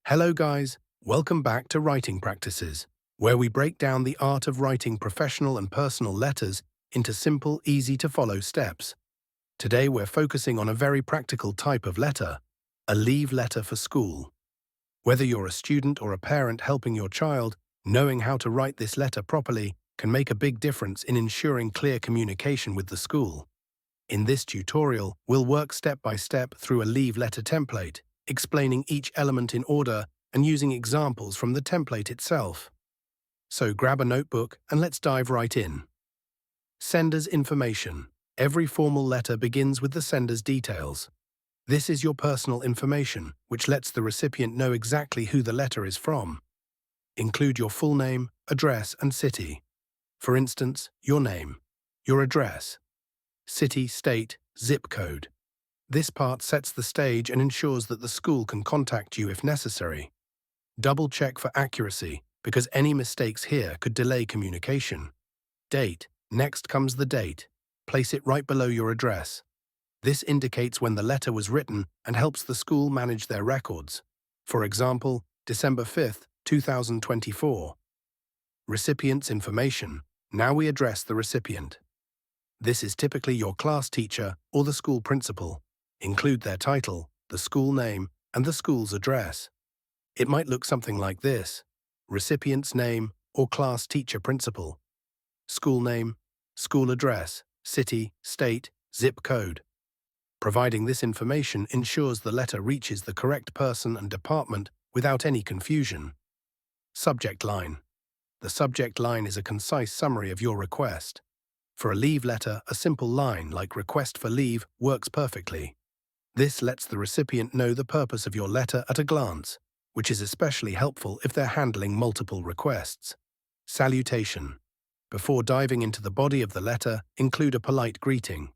Hello guys, welcome back to Writing Practices, where we break down the art of writing professional and personal letters into simple, easy-to-follow steps. Today we're focusing on a very practical type of letter, a leave letter for school. Whether you're a student or a parent helping your child, knowing how to write this letter properly can make a big difference in ensuring clear communication with the school. In this tutorial, we'll work step by step through a leave letter template, explaining each element in order and using examples from the template itself. So grab a notebook and let's dive right in. Sender's information. Every formal letter begins with the sender's details. This is your personal information, which lets the recipient know exactly who the letter is from. Include your full name, address, and city. For instance, your name, your address, city, state, zip code. This part sets the stage and ensures that the school can contact you if necessary. Double-check for accuracy, because any mistakes here could delay communication. Date. Next comes the date. Place it right below your address. This indicates when the letter was written and helps the school manage their records. For example, December 5th, 2024. Recipient's information. Now we address the recipient. This is typically your class teacher or the school principal. Include their title, the school name, and the school's address. It might look something like this: recipient's name or class teacher principal, school name, school address, city, state, zip code. Providing this information ensures the letter reaches the correct person and department without any confusion. Subject line. The subject line is a concise summary of your request. For a leave letter, a simple line like "request for leave" works perfectly. This lets the recipient know the purpose of your letter at a glance, which is especially helpful if they're handling multiple requests. Salutation. Before diving into the body of the letter, include a polite greeting.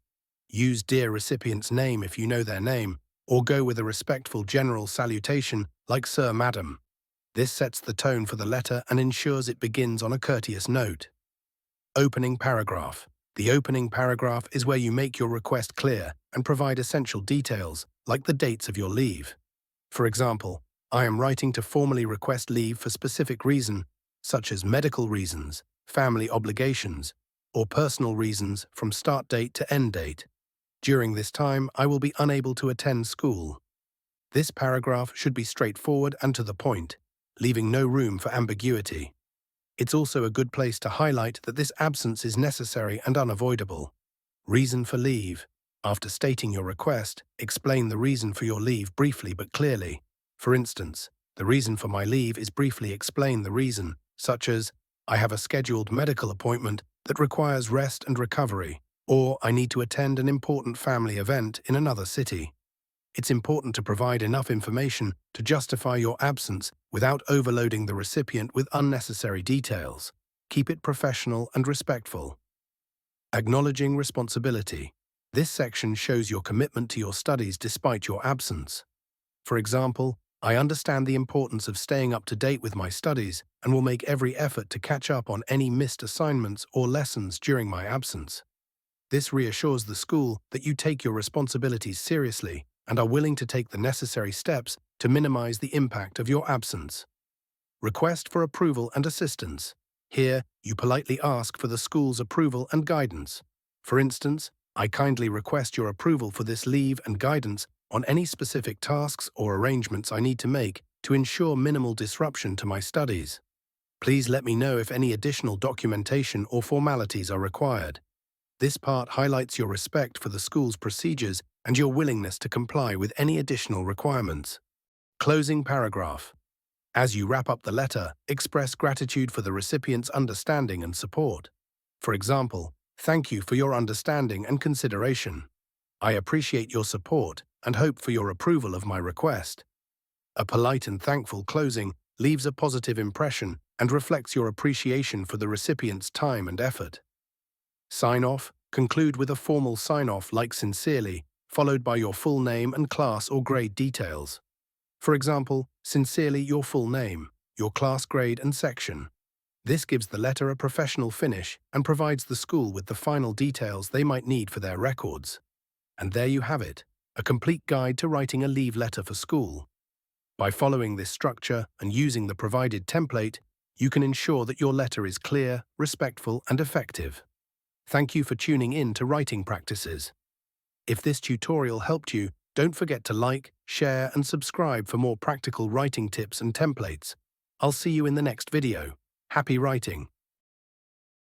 Use "dear recipient's name" if you know their name, or go with a respectful general salutation like "Sir, Madam." This sets the tone for the letter and ensures it begins on a courteous note. Opening paragraph. The opening paragraph is where you make your request clear and provide essential details, like the dates of your leave. For example, I am writing to formally request leave for specific reason, such as medical reasons, family obligations, or personal reasons from start date to end date. During this time, I will be unable to attend school. This paragraph should be straightforward and to the point, leaving no room for ambiguity. It's also a good place to highlight that this absence is necessary and unavoidable. Reason for leave. After stating your request, explain the reason for your leave briefly but clearly. For instance, the reason for my leave is briefly explain the reason, such as, I have a scheduled medical appointment that requires rest and recovery, or I need to attend an important family event in another city. It's important to provide enough information to justify your absence without overloading the recipient with unnecessary details. Keep it professional and respectful. Acknowledging responsibility. This section shows your commitment to your studies despite your absence. For example, I understand the importance of staying up to date with my studies and will make every effort to catch up on any missed assignments or lessons during my absence. This reassures the school that you take your responsibilities seriously and are willing to take the necessary steps to minimize the impact of your absence. Request for approval and assistance. Here, you politely ask for the school's approval and guidance. For instance, I kindly request your approval for this leave and guidance on any specific tasks or arrangements I need to make to ensure minimal disruption to my studies. Please let me know if any additional documentation or formalities are required. This part highlights your respect for the school's procedures and your willingness to comply with any additional requirements. Closing paragraph. As you wrap up the letter, express gratitude for the recipient's understanding and support. For example, thank you for your understanding and consideration. I appreciate your support and hope for your approval of my request. A polite and thankful closing leaves a positive impression and reflects your appreciation for the recipient's time and effort. Sign off. Conclude with a formal sign-off like "sincerely," followed by your full name and class or grade details. For example, sincerely your full name, your class grade and section. This gives the letter a professional finish and provides the school with the final details they might need for their records. And there you have it, a complete guide to writing a leave letter for school. By following this structure and using the provided template, you can ensure that your letter is clear, respectful, and effective. Thank you for tuning in to Writing Practices. If this tutorial helped you, don't forget to like, share, and subscribe for more practical writing tips and templates. I'll see you in the next video. Happy writing!